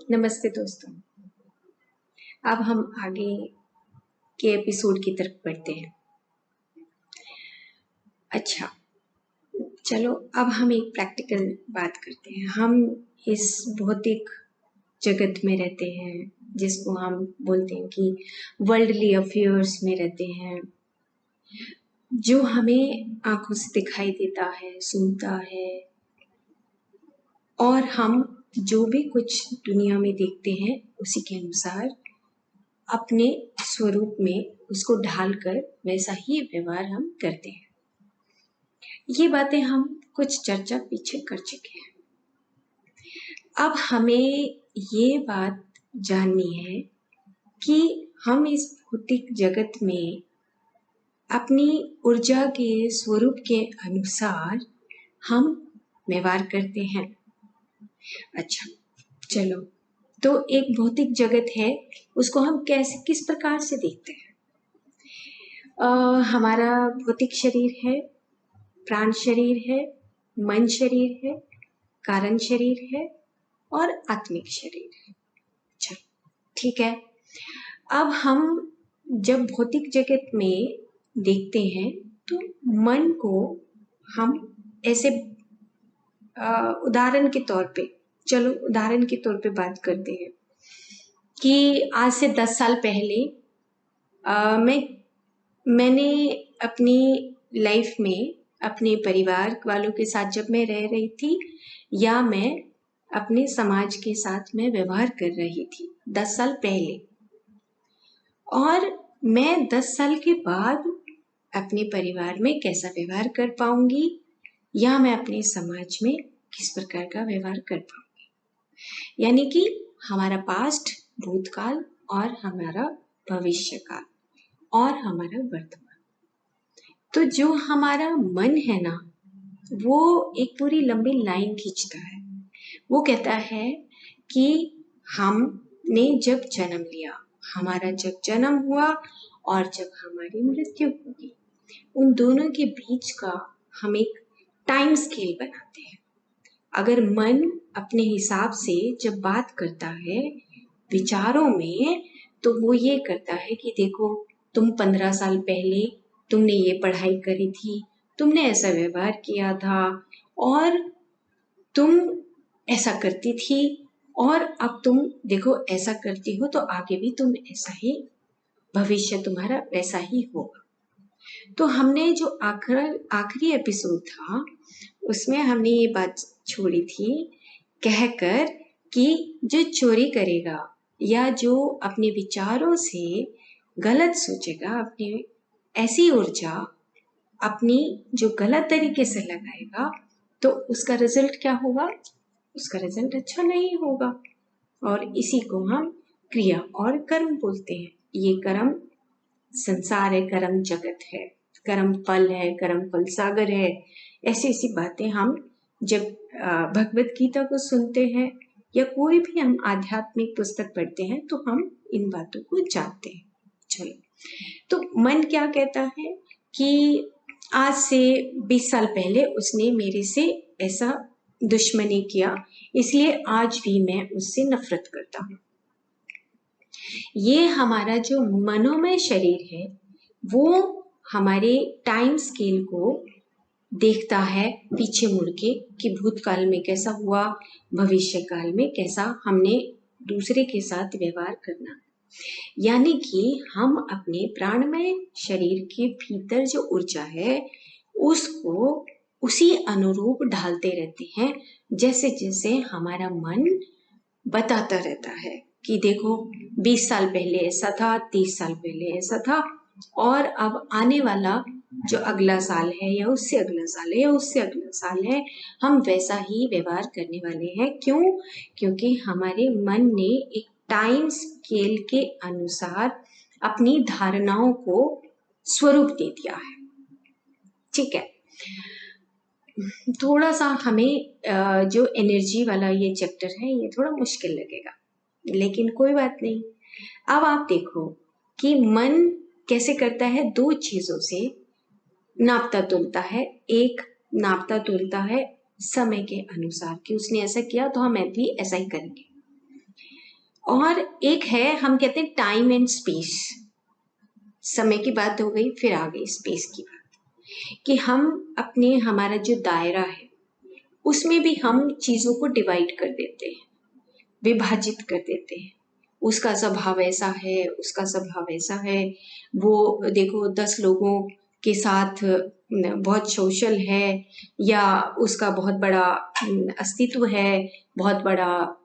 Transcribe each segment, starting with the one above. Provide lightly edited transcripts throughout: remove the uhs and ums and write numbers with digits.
नमस्ते दोस्तों। अब हम आगे के एपिसोड की तरफ बढ़ते हैं। अच्छा, चलो अब हम एक प्रैक्टिकल बात करते हैं। हम इस भौतिक जगत में रहते हैं जिसको हम बोलते हैं कि वर्ल्डली अफेयर्स में रहते हैं, जो हमें आंखों से दिखाई देता है, सुनता है, और हम जो भी कुछ दुनिया में देखते हैं उसी के अनुसार अपने स्वरूप में उसको ढालकर वैसा ही व्यवहार हम करते हैं। ये बातें हम कुछ चर्चा पीछे कर चुके हैं। अब हमें ये बात जाननी है कि हम इस भौतिक जगत में अपनी ऊर्जा के स्वरूप के अनुसार हम व्यवहार करते हैं। अच्छा, चलो, तो एक भौतिक जगत है, उसको हम किस प्रकार से देखते हैं? हमारा भौतिक शरीर है, प्राण शरीर है, मन शरीर है, कारण शरीर है और आत्मिक शरीर है। अच्छा, ठीक है। अब हम जब भौतिक जगत में देखते हैं तो मन को हम ऐसे उदाहरण के तौर पे बात करते हैं कि आज से 10 साल पहले मैंने अपनी लाइफ में अपने परिवार वालों के साथ जब मैं रह रही थी या मैं अपने समाज के साथ में व्यवहार कर रही थी 10 साल पहले, और मैं 10 साल के बाद अपने परिवार में कैसा व्यवहार कर पाऊंगी या मैं अपने समाज में किस प्रकार का व्यवहार कर पाऊंगी। यानी कि हमारा पास्ट, भूतकाल और हमारा भविष्य काल और हमारा वर्तमान। तो जो हमारा मन है ना, वो एक पूरी लंबी लाइन खींचता है। वो कहता है कि हमने जब जन्म लिया, हमारा जब जन्म हुआ और जब हमारी मृत्यु होगी, उन दोनों के बीच का हम एक टाइम स्केल बनाते हैं। अगर मन अपने हिसाब से जब बात करता है विचारों में, तो वो ये करता है कि देखो, तुम 15 साल पहले तुमने ये पढ़ाई करी थी, तुमने ऐसा व्यवहार किया था और तुम ऐसा करती थी, और अब तुम देखो ऐसा करती हो, तो आगे भी तुम ऐसा ही, भविष्य तुम्हारा वैसा ही होगा। तो हमने जो आखिरी एपिसोड था उसमें हमने ये बात छोड़ी थी कहकर कि जो चोरी करेगा या जो अपने विचारों से गलत सोचेगा, अपनी ऐसी ऊर्जा अपनी जो गलत तरीके से लगाएगा, तो उसका रिजल्ट क्या होगा? उसका रिजल्ट अच्छा नहीं होगा। और इसी को हम क्रिया और कर्म बोलते हैं। ये कर्म संसार है, कर्म जगत है, कर्म फल है, कर्म फल सागर है। ऐसी बातें हम जब भगवत गीता को सुनते हैं या कोई भी हम आध्यात्मिक पुस्तक पढ़ते हैं तो हम इन बातों को जानते हैं। चलो, तो मन क्या कहता है कि आज से 20 साल पहले उसने मेरे से ऐसा दुश्मनी किया, इसलिए आज भी मैं उससे नफरत करता हूँ। ये हमारा जो मनोमय शरीर है वो हमारे टाइम स्केल को देखता है पीछे मुड़ के कि भूतकाल में कैसा हुआ, भविष्य काल में कैसा हमने दूसरे के साथ व्यवहार करना। यानी कि हम अपने प्राणमय शरीर के भीतर जो ऊर्जा है उसको उसी अनुरूप ढालते रहते हैं, जैसे जैसे हमारा मन बताता रहता है कि देखो 20 साल पहले ऐसा था, 30 साल पहले ऐसा था, और अब आने वाला जो अगला साल है या उससे अगला साल है या उससे अगला साल है, हम वैसा ही व्यवहार करने वाले हैं। क्यों? क्योंकि हमारे मन ने एक टाइम स्केल के अनुसार अपनी धारणाओं को स्वरूप दे दिया है। ठीक है, थोड़ा सा हमें जो एनर्जी वाला ये चैप्टर है ये थोड़ा मुश्किल लगेगा, लेकिन कोई बात नहीं। अब आप देखो कि मन कैसे करता है, दो चीजों से नापता तोलता है। एक नापता तोलता है समय के अनुसार कि उसने ऐसा किया तो हम भी ऐसा ही करेंगे। और एक है, हम कहते हैं टाइम एंड स्पेस। समय की बात हो गई, फिर आ गई स्पेस की बात, कि हम अपने, हमारा जो दायरा है उसमें भी हम चीजों को डिवाइड कर देते हैं, विभाजित कर देते हैं। उसका स्वभाव ऐसा है, उसका स्वभाव ऐसा है, वो देखो 10 लोगों के साथ बहुत सोशल है, या उसका बहुत बड़ा अस्तित्व है, बहुत बड़ा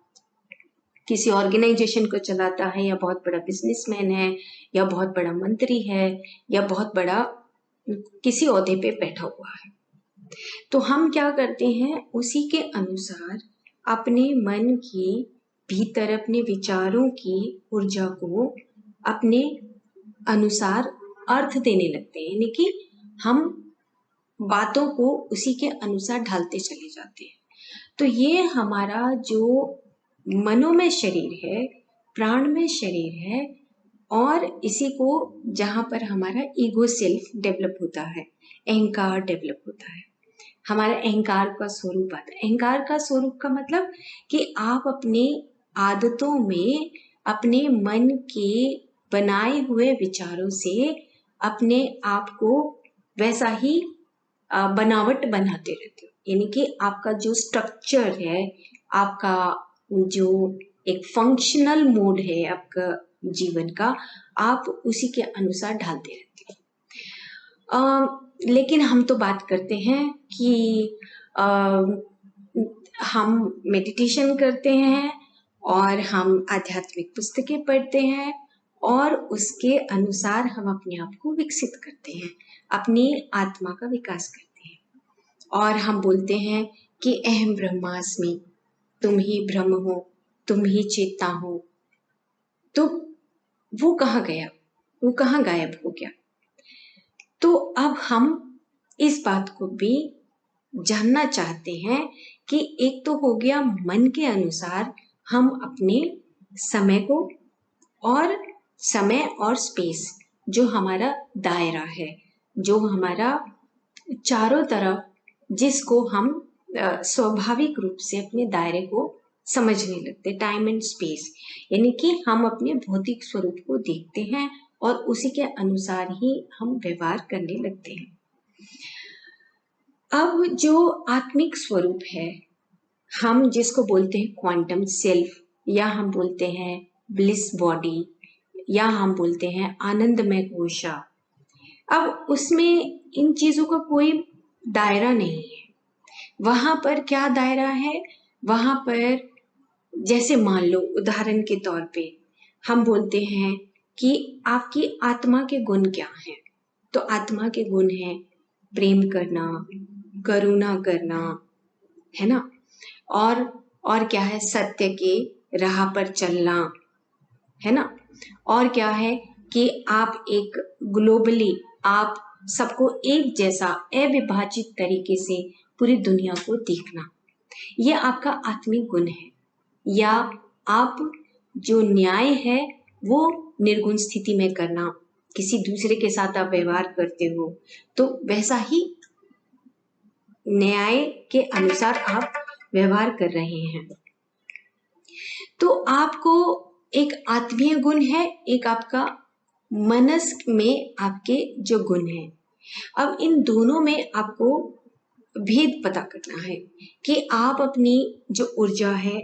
किसी ऑर्गेनाइजेशन को चलाता है, या बहुत बड़ा बिजनेसमैन है, या बहुत बड़ा मंत्री है, या बहुत बड़ा किसी ओहदे पे बैठा हुआ है। तो हम क्या करते हैं, उसी के अनुसार अपने मन की भीतर, अपने विचारों की ऊर्जा को अपने अनुसार अर्थ देने लगते हैं, यानी कि हम बातों को उसी के अनुसार ढालते चले जाते हैं। तो ये हमारा जो मनोमय शरीर है, प्राणमय शरीर है, और इसी को जहाँ पर हमारा ईगो सेल्फ डेवलप होता है, अहंकार डेवलप होता है, हमारा अहंकार का स्वरूप आता है। अहंकार का स्वरूप का मतलब कि आप अपने आदतों में, अपने मन के बनाए हुए विचारों से अपने आप को वैसा ही बनावट बनाते रहते हो, यानी कि आपका जो स्ट्रक्चर है, आपका जो एक फंक्शनल मोड है आपका जीवन का, आप उसी के अनुसार ढालते रहते हो। लेकिन हम तो बात करते हैं कि हम मेडिटेशन करते हैं, और हम आध्यात्मिक पुस्तकें पढ़ते हैं, और उसके अनुसार हम अपने आप को विकसित करते हैं, अपनी आत्मा का विकास करते हैं। और हम बोलते हैं कि अहम ब्रह्मास्मि, तुम ही ब्रह्म हो, तुम ही चेतना हो। तो वो कहाँ गया, वो कहाँ गायब हो गया? तो अब हम इस बात को भी जानना चाहते हैं कि एक तो हो गया मन के अनुसार हम अपने समय को, और समय और स्पेस, जो हमारा दायरा है, जो हमारा चारों तरफ, जिसको हम स्वाभाविक रूप से अपने दायरे को समझने लगते, टाइम एंड स्पेस, यानी कि हम अपने भौतिक स्वरूप को देखते हैं और उसी के अनुसार ही हम व्यवहार करने लगते हैं। अब जो आत्मिक स्वरूप है, हम जिसको बोलते हैं क्वांटम सेल्फ, या हम बोलते हैं ब्लिस बॉडी, या हम बोलते हैं आनंदमय कोशा, अब उसमें इन चीजों का कोई दायरा नहीं है। वहां पर क्या दायरा है, वहां पर जैसे मान लो उदाहरण के तौर पे हम बोलते हैं कि आपकी आत्मा के गुण क्या हैं, तो आत्मा के गुण हैं प्रेम करना, करुणा करना, है ना, और क्या है, सत्य के राह पर चलना, है ना, और क्या है कि आप एक ग्लोबली, आप सबको एक जैसा अविभाजित तरीके से पूरी दुनिया को देखना, ये आपका आत्मिक गुण है। या आप जो न्याय है वो निर्गुण स्थिति में करना, किसी दूसरे के साथ आप व्यवहार करते हो तो वैसा ही न्याय के अनुसार आप व्यवहार कर रहे हैं। तो आपको एक आत्मीय गुण है, एक आपका मनस में आपके जो गुण है। अब इन दोनों में आपको भेद पता करना है कि आप अपनी जो ऊर्जा है,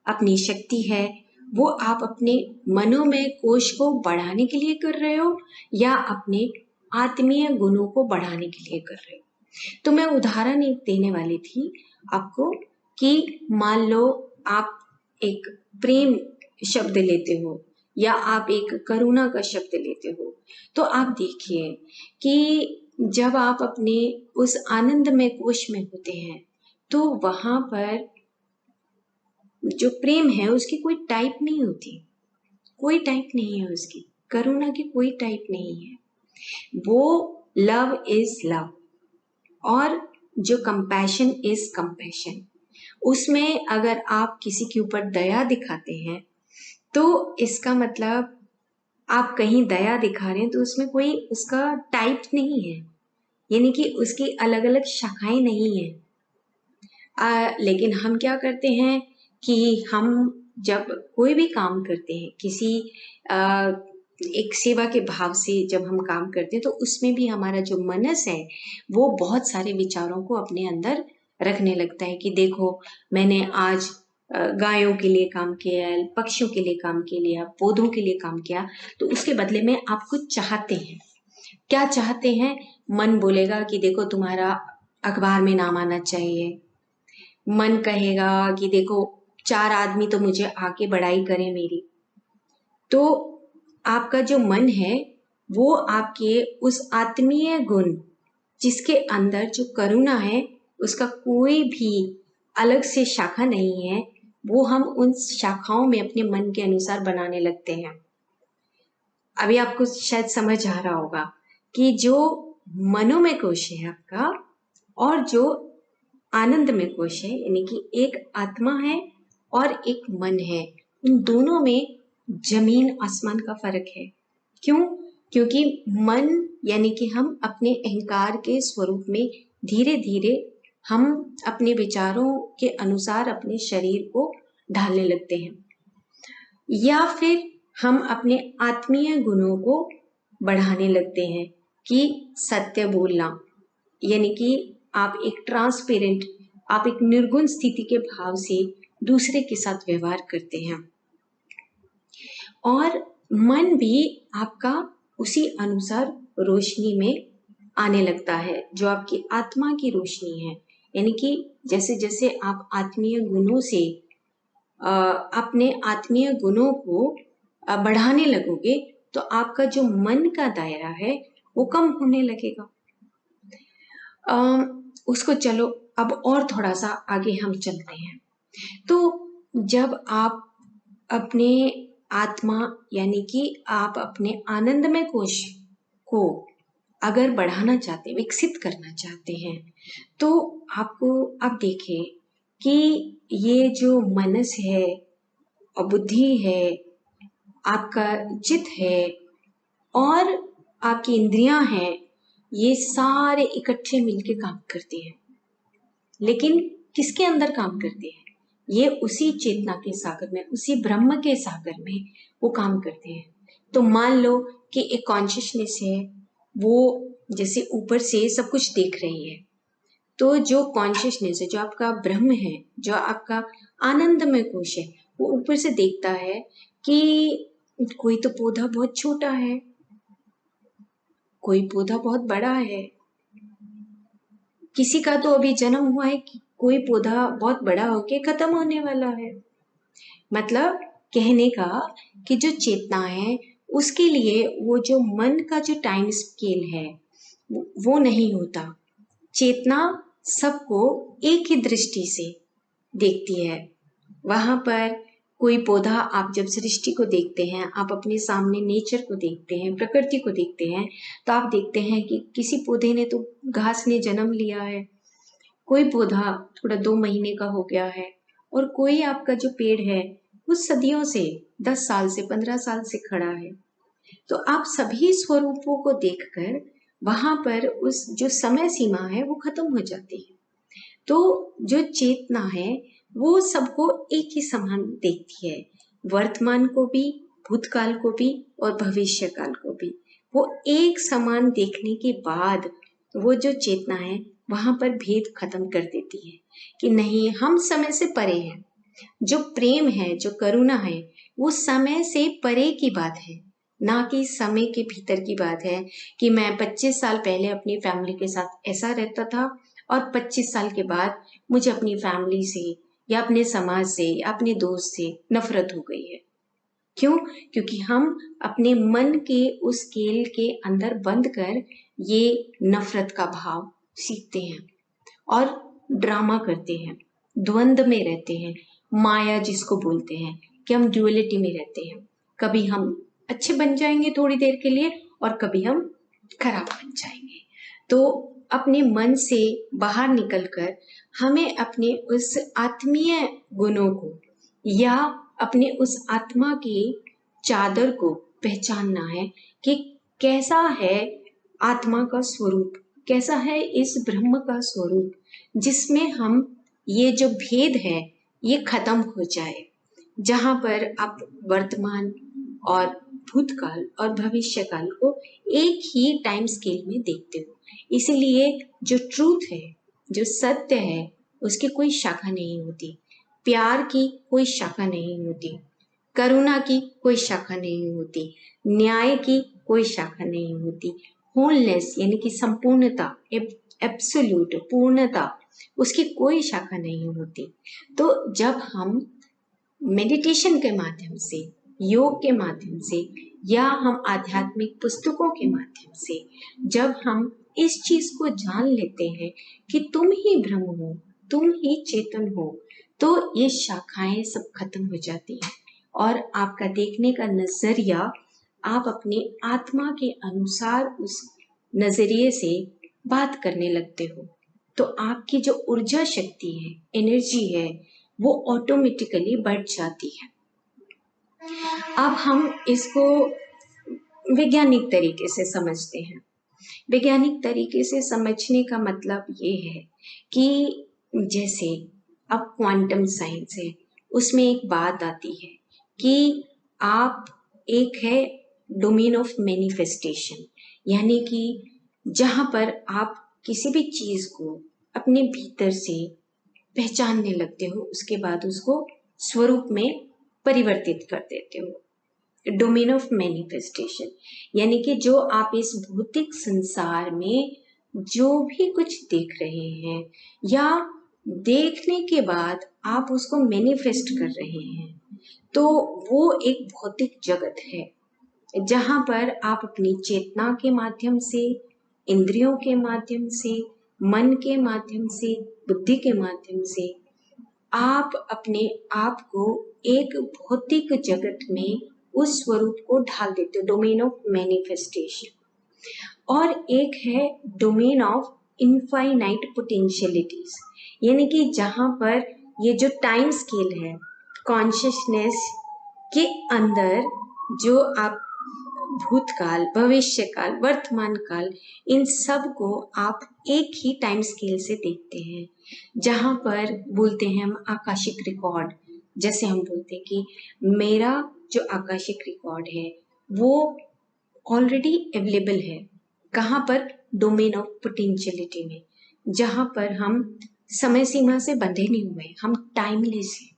अपनी शक्ति है, वो आप अपने मनोमय कोश को बढ़ाने के लिए कर रहे हो, या अपने आत्मीय गुणों को बढ़ाने के लिए कर रहे हो। तो मैं उदाहरण एक देने वाली थी आपको कि मान लो आप एक प्रेम शब्द लेते हो, या आप एक करुणा का शब्द लेते हो, तो आप देखिए कि जब आप अपने उस आनंदमय कोश में होते हैं तो वहां पर जो प्रेम है उसकी कोई टाइप नहीं होती, कोई टाइप नहीं है उसकी, करुणा की कोई टाइप नहीं है, वो लव इज लव, और जो कंपैशन इज कंपैशन। उसमें अगर आप किसी के ऊपर दया दिखाते हैं तो इसका मतलब आप कहीं दया दिखा रहे हैं तो उसमें कोई उसका टाइप नहीं है, यानी कि उसकी अलग अलग शाखाएं नहीं है। लेकिन हम क्या करते हैं कि हम जब कोई भी काम करते हैं, किसी एक सेवा के भाव से जब हम काम करते हैं, तो उसमें भी हमारा जो मनस है वो बहुत सारे विचारों को अपने अंदर रखने लगता है कि देखो, मैंने आज गायों के लिए काम किया, पक्षियों के लिए काम किया, पौधों के लिए काम किया, तो उसके बदले में आप कुछ चाहते हैं। क्या चाहते हैं? मन बोलेगा कि देखो, तुम्हारा अखबार में नाम आना चाहिए। मन कहेगा कि देखो, 4 आदमी तो मुझे आके बड़ाई करें मेरी। तो आपका जो मन है वो आपके उस आत्मीय गुण, जिसके अंदर जो करुणा है, उसका कोई भी अलग से शाखा नहीं है, वो हम उन शाखाओं में अपने मन के अनुसार बनाने लगते हैं। अभी आपको शायद समझ आ रहा होगा कि जो मनोमय कोश है आपका और जो आनंदमय कोश है, यानी कि एक आत्मा है और एक मन है, उन दोनों में जमीन आसमान का फर्क है। क्यों? क्योंकि मन यानी कि हम अपने अहंकार के स्वरूप में धीरे धीरे हम अपने विचारों के अनुसार अपने शरीर को ढालने लगते हैं, या फिर हम अपने आत्मीय गुणों को बढ़ाने लगते हैं कि सत्य बोलना, यानी कि आप एक ट्रांसपेरेंट, आप एक निर्गुण स्थिति के भाव से दूसरे के साथ व्यवहार करते हैं। और मन भी आपका उसी अनुसार रोशनी में आने लगता है, जो आपकी आत्मा की रोशनी है। यानी कि जैसे जैसे आप आत्मीय गुणों से अपने आत्मीय गुणों को बढ़ाने लगोगे, तो आपका जो मन का दायरा है वो कम होने लगेगा। उसको चलो अब और थोड़ा सा आगे हम चलते हैं। तो जब आप अपने आत्मा यानी कि आप अपने आनंदमय कोश को अगर बढ़ाना चाहते, विकसित करना चाहते हैं, तो आपको अब देखें कि ये जो मनस है और बुद्धि है, आपका चित्त है और आपकी इंद्रियां हैं, ये सारे इकट्ठे मिलके काम करते हैं। लेकिन किसके अंदर काम करते हैं? ये उसी चेतना के सागर में, उसी ब्रह्म के सागर में वो काम करते हैं। तो मान लो कि एक कॉन्शियसनेस है, वो जैसे ऊपर से सब कुछ देख रही है, तो जो कॉन्शियसनेस है, जो आपका ब्रह्म है, जो आपका आनंदमय कोश है, वो ऊपर से देखता है कि कोई तो पौधा बहुत छोटा है, कोई पौधा बहुत बड़ा है, किसी का तो अभी जन्म हुआ है, कोई पौधा बहुत बड़ा होके खत्म होने वाला है। मतलब कहने का कि जो चेतना है उसके लिए वो जो मन का जो टाइम स्केल है वो नहीं होता। चेतना सबको एक ही दृष्टि से देखती है। वहां पर कोई पौधा, आप जब सृष्टि को देखते हैं, आप अपने सामने नेचर को देखते हैं, प्रकृति को देखते हैं, तो आप देखते हैं कि किसी पौधे ने तो घास ने जन्म लिया है, कोई पौधा थोड़ा 2 महीने का हो गया है, और कोई आपका जो पेड़ है वो सदियों से, 10 साल से, 15 साल से खड़ा है। तो आप सभी स्वरूपों को देखकर वहां पर उस जो समय सीमा है वो खत्म हो जाती है। तो जो चेतना है वो सबको एक ही समान देखती है, वर्तमान को भी, भूतकाल को भी और भविष्य काल को भी। वो एक समान देखने के बाद वो जो चेतना है वहां पर भेद खत्म कर देती है कि नहीं, हम समय से परे हैं। जो प्रेम है, जो करुणा है, वो समय से परे की बात है, ना कि समय के भीतर की बात है कि मैं 25 साल पहले अपनी फैमिली के साथ ऐसा रहता था और 25 साल के बाद मुझे अपनी फैमिली से या अपने समाज से या अपने दोस्त से नफरत हो गई है। क्यों? क्योंकि हम अपने मन के उस स्केल के अंदर बंद कर ये नफरत का भाव सीखते हैं और ड्रामा करते हैं, द्वंद्व में रहते हैं, माया जिसको बोलते हैं कि हम ड्युअलिटी में रहते हैं। कभी हम अच्छे बन जाएंगे थोड़ी देर के लिए और कभी हम खराब बन जाएंगे। तो अपने मन से बाहर निकलकर हमें अपने उस आत्मीय गुणों को या अपने उस आत्मा की चादर को पहचानना है कि कैसा है आत्मा का स्वरूप, कैसा है इस ब्रह्म का स्वरूप, जिसमें हम ये जो भेद है ये खत्म हो जाए। जहाँ पर आप वर्तमान और भूतकाल और भविष्य काल को एक ही टाइम स्केल में देखते हो। इसीलिए जो ट्रूथ है, जो सत्य है, उसकी कोई शाखा नहीं होती, प्यार की कोई शाखा नहीं होती, करुणा की कोई शाखा नहीं होती, न्याय की कोई शाखा नहीं होती, होलनेस यानी कि संपूर्णता, एब्सोल्यूट पूर्णता, उसकी कोई शाखा नहीं होती। तो जब हम मेडिटेशन के माध्यम से, योग के माध्यम से, या हम आध्यात्मिक पुस्तकों के माध्यम से जब हम इस चीज को जान लेते हैं कि तुम ही ब्रह्म हो, तुम ही चेतन हो, तो ये शाखाएं सब खत्म हो जाती हैं और आपका देखने का नजरिया, आप अपनी आत्मा के अनुसार उस नजरिए से बात करने लगते हो। तो आपकी जो ऊर्जा शक्ति है, एनर्जी है, वो ऑटोमेटिकली बढ़ जाती है। अब हम इसको वैज्ञानिक तरीके से समझते हैं। वैज्ञानिक तरीके से समझने का मतलब ये है कि जैसे अब क्वांटम साइंस है, उसमें एक बात आती है कि आप, एक है डोमेन ऑफ मैनिफेस्टेशन, यानी कि जहां पर आप किसी भी चीज को अपने भीतर से पहचानने लगते हो, उसके बाद उसको स्वरूप में परिवर्तित कर देते हो। डोमेन ऑफ मैनिफेस्टेशन यानी कि जो आप इस भौतिक संसार में जो भी कुछ देख रहे हैं या देखने के बाद आप उसको मैनिफेस्ट कर रहे हैं, तो वो एक भौतिक जगत है जहां पर आप अपनी चेतना के माध्यम से, इंद्रियों के माध्यम से, मन के माध्यम से, बुद्धि के माध्यम से आप अपने आप को एक भौतिक जगत में उस स्वरूप को ढाल देते हो, डोमेन ऑफ मैनिफेस्टेशन। और एक है डोमेन ऑफ इनफाइनाइट पोटेंशियलिटीज, यानी कि जहां पर ये जो टाइम स्केल है, कॉन्शियसनेस के अंदर जो आप भूतकाल, भविष्य काल, वर्तमान काल, इन सब को आप एक ही टाइम स्केल से देखते हैं, जहां पर बोलते हैं हम आकाशिक रिकॉर्ड। जैसे हम बोलते हैं कि मेरा जो आकाशिक रिकॉर्ड है वो ऑलरेडी अवेलेबल है, कहाँ पर, डोमेन ऑफ पोटेंशियलिटी में, जहां पर हम समय सीमा से बंधे नहीं हुए, हम टाइमलेस हैं,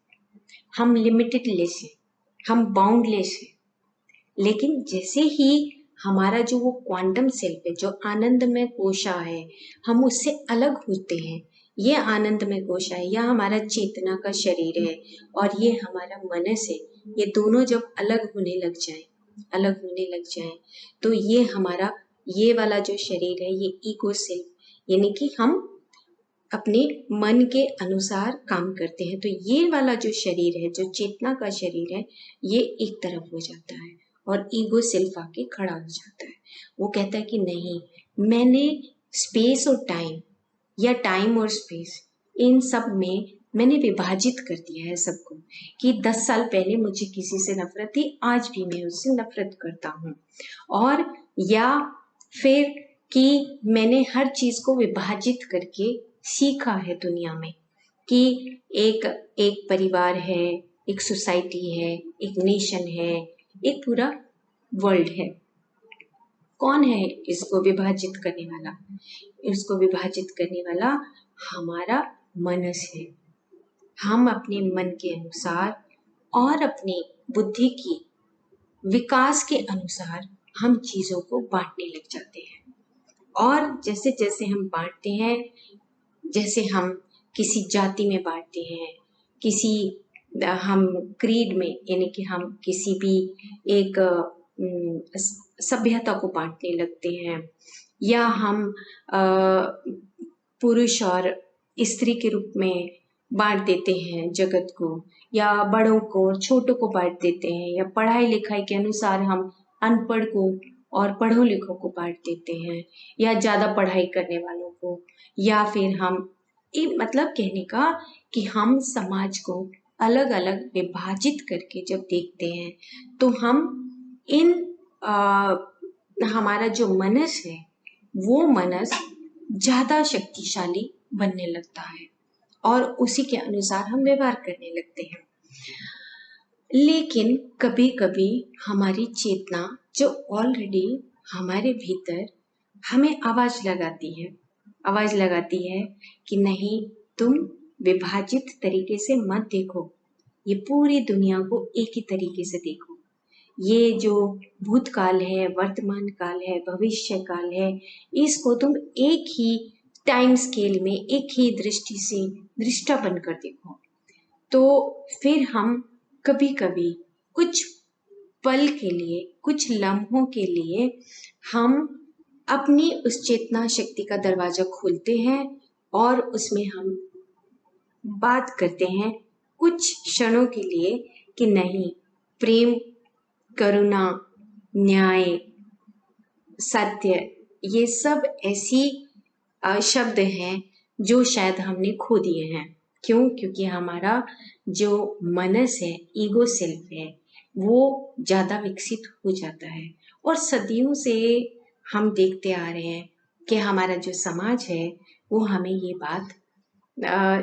हम लिमिटेडलेस हैं, हम बाउंडलेस हैं। लेकिन जैसे ही हमारा जो वो क्वांटम सेल्फ है, जो आनंदमय कोशा है, हम उससे अलग होते हैं, ये आनंदमय कोशा है या हमारा चेतना का शरीर है और ये हमारा मनस है, ये दोनों जब अलग होने लग जाए, अलग होने लग जाए, तो ये हमारा, ये वाला जो शरीर है, ये ईगो सेल्फ, यानी कि हम अपने मन के अनुसार काम करते हैं, तो ये वाला जो शरीर है, जो चेतना का शरीर है, ये एक तरफ हो जाता है और ईगो सेल्फ आके खड़ा हो जाता है। वो कहता है कि नहीं, मैंने स्पेस और टाइम या टाइम और स्पेस, इन सब में मैंने विभाजित कर दिया है सबको, कि 10 साल पहले मुझे किसी से नफरत थी, आज भी मैं उससे नफरत करता हूँ। और या फिर कि मैंने हर चीज को विभाजित करके सीखा है दुनिया में, कि एक एक परिवार है, एक सोसाइटी है, एक नेशन है, एक पूरा वर्ल्ड है। कौन है इसको विभाजित करने वाला? इसको विभाजित करने वाला हमारा मनस है। हम अपने मन के अनुसार और अपनी बुद्धि की विकास के अनुसार हम चीजों को बांटने लग जाते हैं। और जैसे जैसे हम बांटते हैं, जैसे हम किसी जाति में बांटते हैं, किसी हम क्रीड में, यानी कि हम किसी भी एक सभ्यता को बांटने लगते हैं, या हम पुरुष और स्त्री के रूप में बांट देते हैं जगत को, या बड़ों को और छोटों को बांट देते हैं, या पढ़ाई लिखाई के अनुसार हम अनपढ़ को और पढ़ो लिखों को बांट देते हैं, या ज्यादा पढ़ाई करने वालों को, या फिर हम मतलब कहने का कि हम समाज को अलग अलग विभाजित करके जब देखते हैं, तो हम इन हमारा जो मनस है, वो मनस ज्यादा शक्तिशाली बनने लगता है और उसी के अनुसार हम व्यवहार करने लगते हैं। लेकिन कभी कभी हमारी चेतना जो ऑलरेडी हमारे भीतर हमें आवाज लगाती है कि नहीं, तुम विभाजित तरीके से मत देखो, ये पूरी दुनिया को एक ही तरीके से देखो। ये जो भूतकाल है, वर्तमान काल है, भविष्य काल है, इसको तुम एक ही टाइम स्केल में, एक ही दृष्टि से दृष्टा बनकर देखो। तो फिर हम कभी कभी कुछ पल के लिए, कुछ लम्हों के लिए हम अपनी उस चेतना शक्ति का दरवाजा खोलते हैं और उसमें हम बात करते हैं कुछ क्षणों के लिए कि नहीं, प्रेम, करुणा, न्याय, सत्य, ये सब ऐसी शब्द हैं जो शायद हमने खो दिए हैं। क्यों? क्योंकि हमारा जो मनस है, ईगो सेल्फ है, वो ज्यादा विकसित हो जाता है। और सदियों से हम देखते आ रहे हैं कि हमारा जो समाज है वो हमें ये बात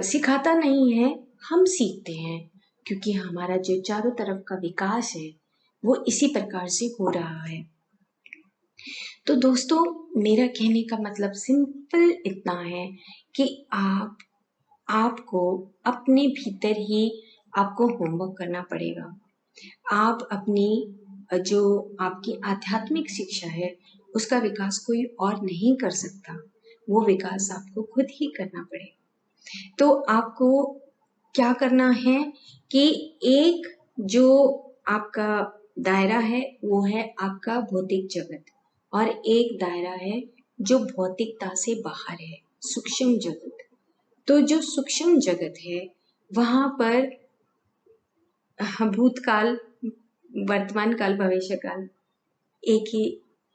सिखाता नहीं है, हम सीखते हैं, क्योंकि हमारा जो चारों तरफ का विकास है वो इसी प्रकार से हो रहा है। तो दोस्तों, मेरा कहने का मतलब सिंपल इतना है कि आपको अपने भीतर ही आपको होमवर्क करना पड़ेगा। आप अपनी जो आपकी आध्यात्मिक शिक्षा है उसका विकास कोई और नहीं कर सकता, वो विकास आपको खुद ही करना पड़ेगा। तो आपको क्या करना है कि एक जो आपका दायरा है वो है आपका भौतिक जगत, और एक दायरा है जो भौतिकता से बाहर है, सूक्ष्म जगत। तो जो सूक्ष्म जगत है वहां पर भूतकाल, वर्तमान काल, भविष्य काल एक ही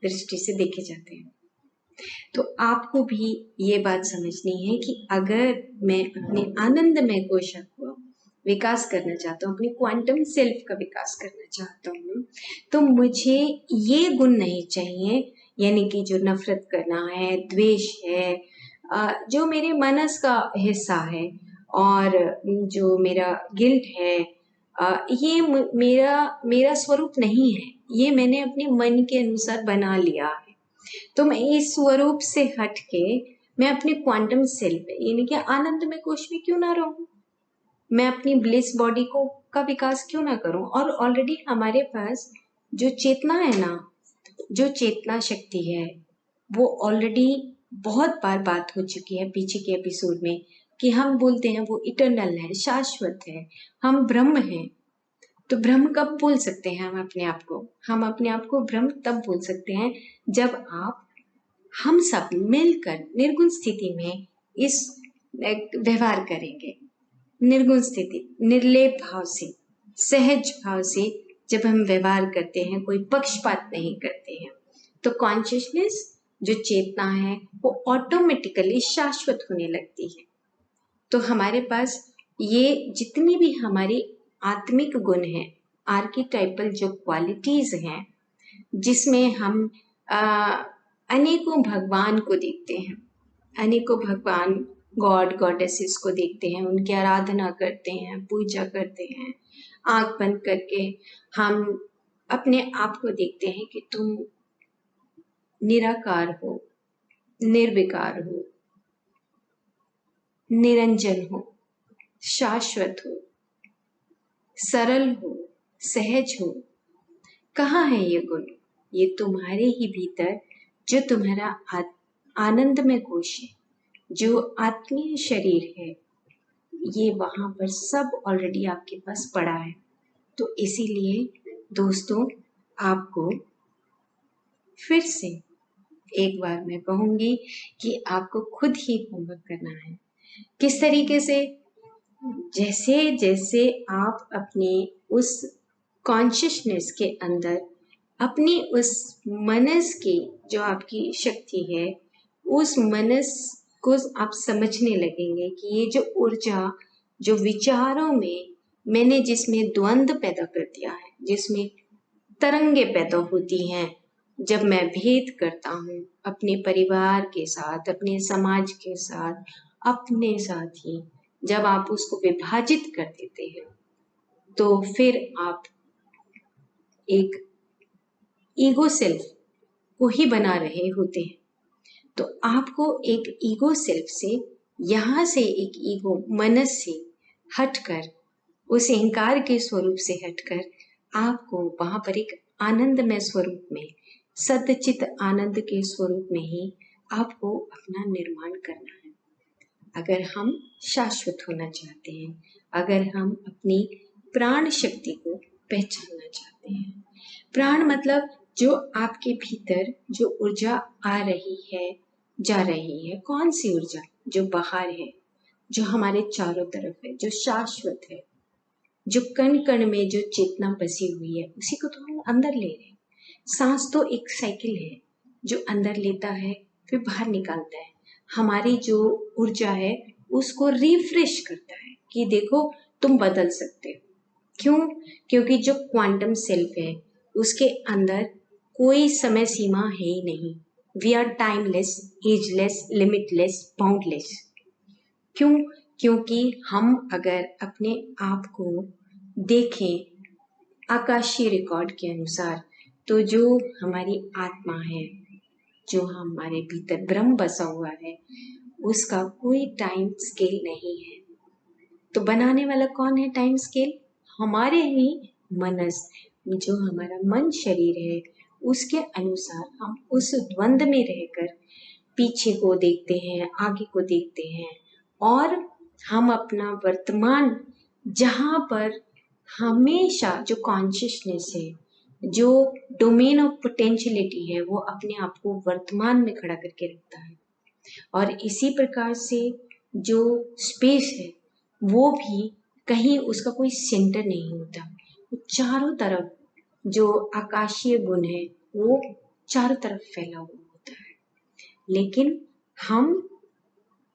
दृष्टि से देखे जाते हैं। तो आपको भी ये बात समझनी है कि अगर मैं अपने आनंदमय कोश को विकास करना चाहता हूँ, अपने क्वांटम सेल्फ का विकास करना चाहता हूँ, तो मुझे ये गुण नहीं चाहिए, यानी कि जो नफरत करना है, द्वेष है, जो मेरे मनस का हिस्सा है, और जो मेरा गिल्ट है, ये मेरा स्वरूप नहीं है, ये मैंने अपने मन के अनुसार बना लिया है। तो मैं इस स्वरूप से हट के मैं अपने क्वांटम सेल्फ यानी कि आनंदमय कोश में क्यों ना रहूं, मैं अपनी ब्लिस बॉडी को का विकास क्यों ना करूं। और ऑलरेडी हमारे पास जो चेतना है ना, जो चेतना शक्ति है, वो ऑलरेडी बहुत बार बात हो चुकी है पीछे के एपिसोड में, कि हम बोलते हैं वो इटर्नल है, शाश्वत है, हम ब्रह्म हैं। तो ब्रह्म कब बोल सकते हैं हम अपने आप को? हम अपने आप को ब्रह्म तब बोल सकते हैं जब हम सब मिलकर निर्गुण स्थिति में इस व्यवहार करेंगे। निर्गुण स्थिति, निर्लेप भाव से, सहज भाव से जब हम व्यवहार करते हैं, कोई पक्षपात नहीं करते हैं, तो कॉन्शियसनेस जो चेतना है वो ऑटोमेटिकली शाश्वत होने लगती है। तो हमारे पास ये जितनी भी हमारी आत्मिक गुण हैं, आर्किटाइपल जो क्वालिटीज हैं, जिसमें हम अनेकों भगवान को देखते हैं, अनेकों भगवान, गॉड गॉडेसेस को देखते हैं, उनकी आराधना करते हैं, पूजा करते हैं। आंख बंद करके हम अपने आप को देखते हैं कि तुम निराकार हो, निर्विकार हो, निरंजन हो, शाश्वत हो, सरल हो, सहज हो। कहाँ है ये गुण? ये तुम्हारे ही भीतर, जो तुम्हारा आनंदमय कोश है, जो आत्मीय शरीर है, ये वहां पर सब ऑलरेडी आपके पास पड़ा है। तो इसीलिए दोस्तों, आपको फिर से एक बार मैं कहूंगी कि आपको खुद ही होमवर्क करना है। किस तरीके से? जैसे जैसे आप अपने उस कॉन्शियसनेस के अंदर अपनी उस मनस की जो आपकी शक्ति है, उस मनस को आप समझने लगेंगे कि ये जो ऊर्जा, जो विचारों में मैंने जिसमें द्वंद्व पैदा कर दिया है, जिसमें तरंगे पैदा होती हैं, जब मैं भेद करता हूँ अपने परिवार के साथ, अपने समाज के साथ, अपने साथ ही, जब आप उसको विभाजित कर देते हैं, तो फिर आप एक ईगो सेल्फ को ही बना रहे होते हैं। तो आपको एक ईगो सेल्फ से, यहाँ से एक ईगो मनस से हटकर, उस अहंकार के स्वरूप से हटकर आपको वहां पर एक आनंदमय स्वरूप में, सदचित आनंद के स्वरूप में ही आपको अपना निर्माण करना है। अगर हम शाश्वत होना चाहते हैं, अगर हम अपनी प्राण शक्ति को पहचानना चाहते हैं। प्राण मतलब जो आपके भीतर जो ऊर्जा आ रही है, जा रही है, कौन सी ऊर्जा? जो बाहर है, जो हमारे चारों तरफ है, जो शाश्वत है, जो कण कण में जो चेतना बसी हुई है, उसी को तो हम अंदर ले रहे हैं। सांस तो एक साइकिल है जो अंदर लेता है फिर बाहर निकालता है। हमारी जो ऊर्जा है उसको रिफ्रेश करता है कि देखो तुम बदल सकते हो। क्यों? क्योंकि जो क्वांटम सेल्फ है उसके अंदर कोई समय सीमा है ही नहीं। We are timeless, ageless, limitless, boundless. क्यों? क्योंकि हम अगर अपने आप को देखें आकाशीय रिकॉर्ड के अनुसार, तो जो हमारी आत्मा है, जो हमारे भीतर ब्रह्म बसा हुआ है, उसका कोई टाइम स्केल नहीं है। तो बनाने वाला कौन है टाइम स्केल? हमारे ही मनस, जो हमारा मन शरीर है, उसके अनुसार हम उस द्वंद में रहकर पीछे को देखते हैं, आगे को देखते हैं, और हम अपना वर्तमान, जहाँ पर हमेशा जो कॉन्शियसनेस है, जो डोमेन ऑफ पोटेंशियलिटी है, वो अपने आप को वर्तमान में खड़ा करके रखता है। और इसी प्रकार से जो स्पेस है वो भी कहीं उसका कोई सेंटर नहीं होता। चारों तरफ जो आकाशीय गुण है वो चारों तरफ फैला हुआ होता है। लेकिन हम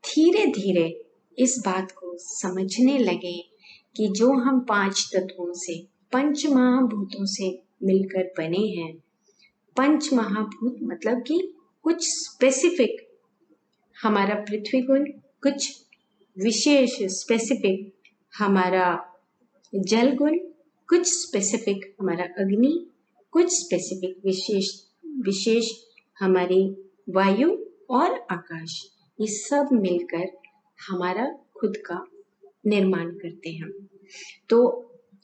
धीरे धीरे इस बात को समझने लगे कि जो हम 5 तत्वों से, पंच महाभूतों से मिलकर बने हैं। पंच महाभूत मतलब कि कुछ स्पेसिफिक हमारा पृथ्वी गुण, कुछ विशेष स्पेसिफिक हमारा जल गुण, कुछ स्पेसिफिक हमारा अग्नि, कुछ स्पेसिफिक विशेष हमारी वायु और आकाश। ये सब मिलकर हमारा खुद का निर्माण करते हैं। तो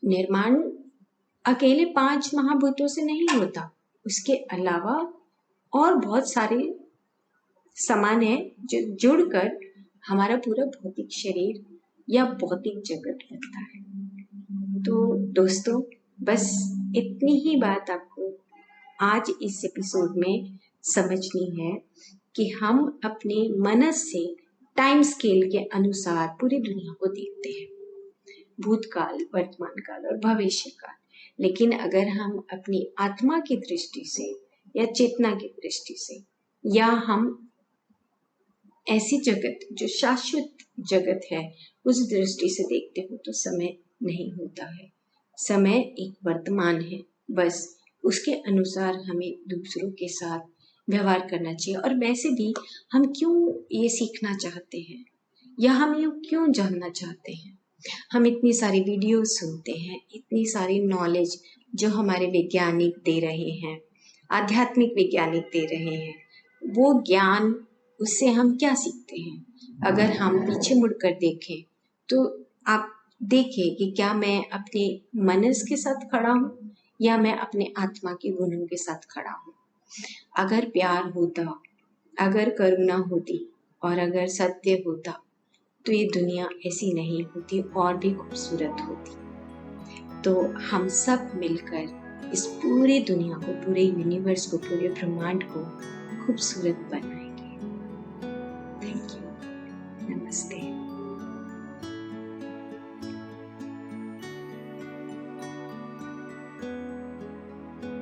निर्माण अकेले 5 महाभूतों से नहीं होता, उसके अलावा और बहुत सारे समान है जो जुड़कर हमारा पूरा भौतिक शरीर या भौतिक जगत बनता है। तो दोस्तों, बस इतनी ही बात आपको आज इस एपिसोड में समझनी है कि हम अपने मनस से टाइम स्केल के अनुसार पूरी दुनिया को देखते हैं, भूतकाल, वर्तमान काल और भविष्य काल। लेकिन अगर हम अपनी आत्मा की दृष्टि से या चेतना की दृष्टि से, या हम ऐसी जगत जो शाश्वत जगत है उस दृष्टि से देखते हो, तो समय नहीं होता है। समय एक वर्तमान है, बस उसके अनुसार हमें दूसरों के साथ व्यवहार करना चाहिए। और वैसे भी हम क्यों ये सीखना चाहते हैं या हम ये क्यों जानना चाहते हैं? हम इतनी सारी वीडियो सुनते हैं, इतनी सारी नॉलेज जो हमारे वैज्ञानिक दे रहे हैं, आध्यात्मिक वैज्ञानिक दे रहे हैं, वो ज्ञान, उससे हम क्या सीखते हैं? अगर हम पीछे मुड़कर देखें तो आप देखें कि क्या मैं अपने मनस के साथ खड़ा हूँ या मैं अपने आत्मा के गुणों के साथ खड़ा हूँ। अगर प्यार होता, अगर करुणा होती और अगर सत्य होता तो ये दुनिया ऐसी नहीं होती और भी खूबसूरत होती। तो हम सब मिलकर इस पूरी दुनिया को, पूरे यूनिवर्स को, पूरे ब्रह्मांड को खूबसूरत बनाएंगे। Thank you. नमस्ते।